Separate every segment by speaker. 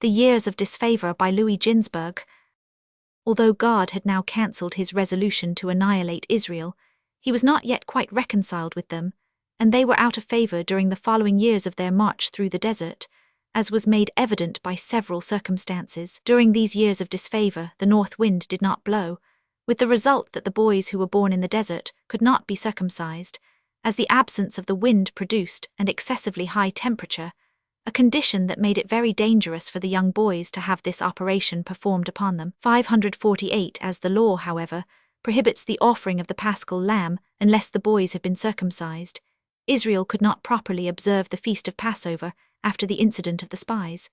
Speaker 1: The Years of Disfavor by Ginzberg. Although God had now cancelled his resolution to annihilate Israel, he was not yet quite reconciled with them, and they were out of favor during the following years of their march through the desert, as was made evident by several circumstances. During these years of disfavor, the north wind did not blow, with the result that the boys who were born in the desert could not be circumcised, as the absence of the wind produced an excessively high temperature, a condition that made it very dangerous for the young boys to have this operation performed upon them. 548 As the law, however, prohibits the offering of the paschal lamb unless the boys have been circumcised, Israel could not properly observe the feast of Passover after the incident of the spies.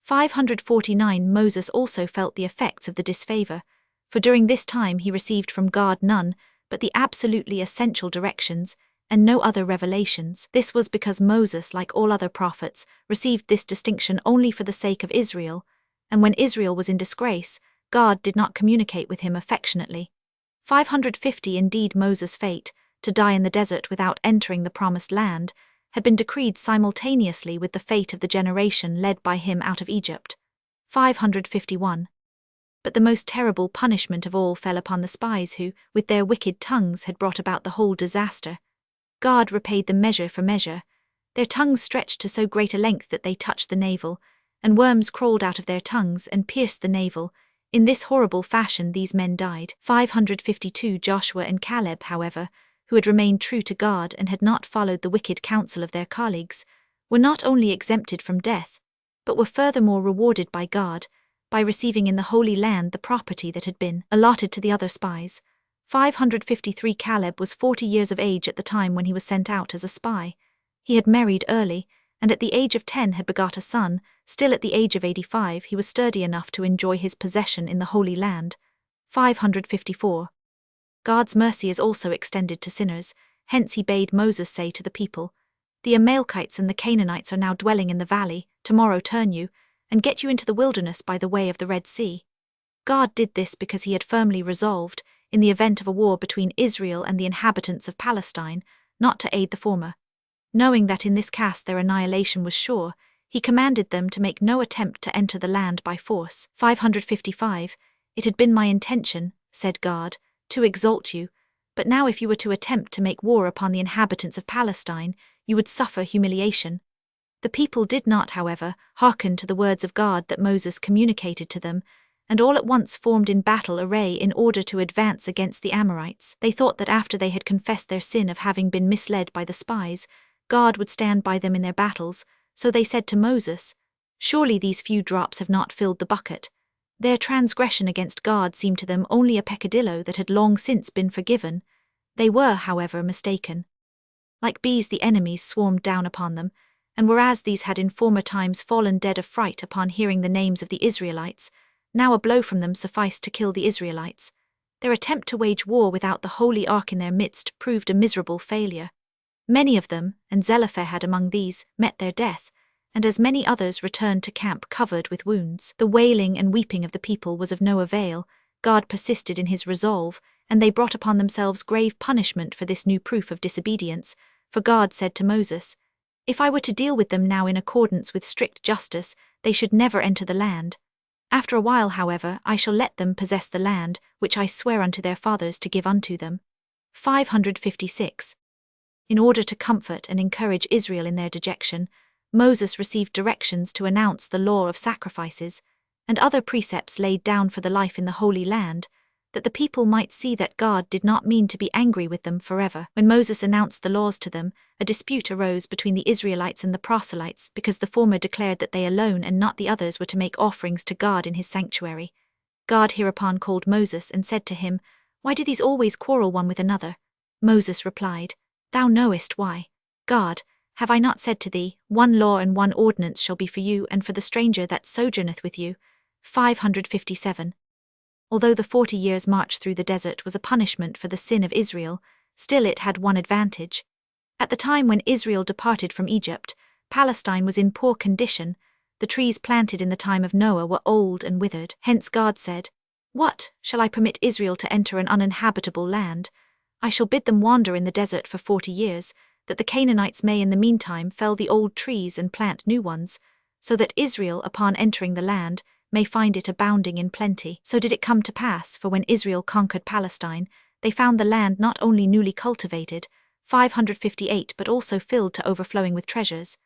Speaker 1: 549 Moses also felt the effects of the disfavor, for during this time he received from God none but the absolutely essential directions and no other revelations. This was because Moses, like all other prophets, received this distinction only for the sake of Israel, and when Israel was in disgrace, God did not communicate with him affectionately. 550 Indeed, Moses' fate, to die in the desert without entering the promised land, had been decreed simultaneously with the fate of the generation led by him out of Egypt. 551 But the most terrible punishment of all fell upon the spies who, with their wicked tongues, had brought about the whole disaster. God repaid them measure for measure. Their tongues stretched to so great a length that they touched the navel, and worms crawled out of their tongues and pierced the navel. In this horrible fashion these men died. 552 Joshua and Caleb, however, who had remained true to God and had not followed the wicked counsel of their colleagues, were not only exempted from death, but were furthermore rewarded by God, by receiving in the Holy Land the property that had been allotted to the other spies. 553 Caleb was 40 years of age at the time when he was sent out as a spy. He had married early, and at the age of 10 had begot a son. Still at the age of 85 he was sturdy enough to enjoy his possession in the Holy Land. 554 God's mercy is also extended to sinners, hence he bade Moses say to the people, "The Amalekites and the Canaanites are now dwelling in the valley, tomorrow turn you, and get you into the wilderness by the way of the Red Sea." God did this because he had firmly resolved, in the event of a war between Israel and the inhabitants of Palestine, not to aid the former. Knowing that in this case their annihilation was sure, he commanded them to make no attempt to enter the land by force. 555 It had been my intention, said God, to exalt you, but now if you were to attempt to make war upon the inhabitants of Palestine, you would suffer humiliation. The people did not, however, hearken to the words of God that Moses communicated to them, and all at once formed in battle array in order to advance against the Amorites. They thought that after they had confessed their sin of having been misled by the spies, God would stand by them in their battles, so they said to Moses, "Surely these few drops have not filled the bucket." Their transgression against God seemed to them only a peccadillo that had long since been forgiven. They were, however, mistaken. Like bees the enemies swarmed down upon them, and whereas these had in former times fallen dead of fright upon hearing the names of the Israelites, now a blow from them sufficed to kill the Israelites. Their attempt to wage war without the Holy Ark in their midst proved a miserable failure. Many of them, and Zelophehad among these, met their death, and as many others returned to camp covered with wounds. The wailing and weeping of the people was of no avail. God persisted in his resolve, and they brought upon themselves grave punishment for this new proof of disobedience, for God said to Moses, "If I were to deal with them now in accordance with strict justice, they should never enter the land. After a while, however, I shall let them possess the land, which I swear unto their fathers to give unto them." 556 In order to comfort and encourage Israel in their dejection, Moses received directions to announce the law of sacrifices, and other precepts laid down for the life in the Holy Land, that the people might see that God did not mean to be angry with them forever. When Moses announced the laws to them, a dispute arose between the Israelites and the proselytes, because the former declared that they alone and not the others were to make offerings to God in his sanctuary. God hereupon called Moses and said to him, "Why do these always quarrel one with another?" Moses replied, "Thou knowest why. God, have I not said to thee, one law and one ordinance shall be for you and for the stranger that sojourneth with you?" 557 Although the 40 years' march through the desert was a punishment for the sin of Israel, still it had one advantage. At the time when Israel departed from Egypt, Palestine was in poor condition. The trees planted in the time of Noah were old and withered. Hence God said, "What, shall I permit Israel to enter an uninhabitable land? I shall bid them wander in the desert for 40 years, that the Canaanites may in the meantime fell the old trees and plant new ones. so that Israel, upon entering the land, may find it abounding in plenty. So did it come to pass, for when Israel conquered Palestine, they found the land not only newly cultivated, 558, but also filled to overflowing with treasures.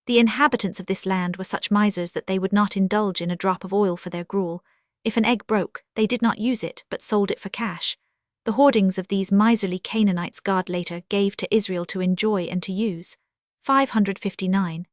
Speaker 1: The inhabitants of this land were such misers that they would not indulge in a drop of oil for their gruel. If an egg broke, they did not use it, but sold it for cash. The hoardings of these miserly Canaanites God later gave to Israel to enjoy and to use. 559.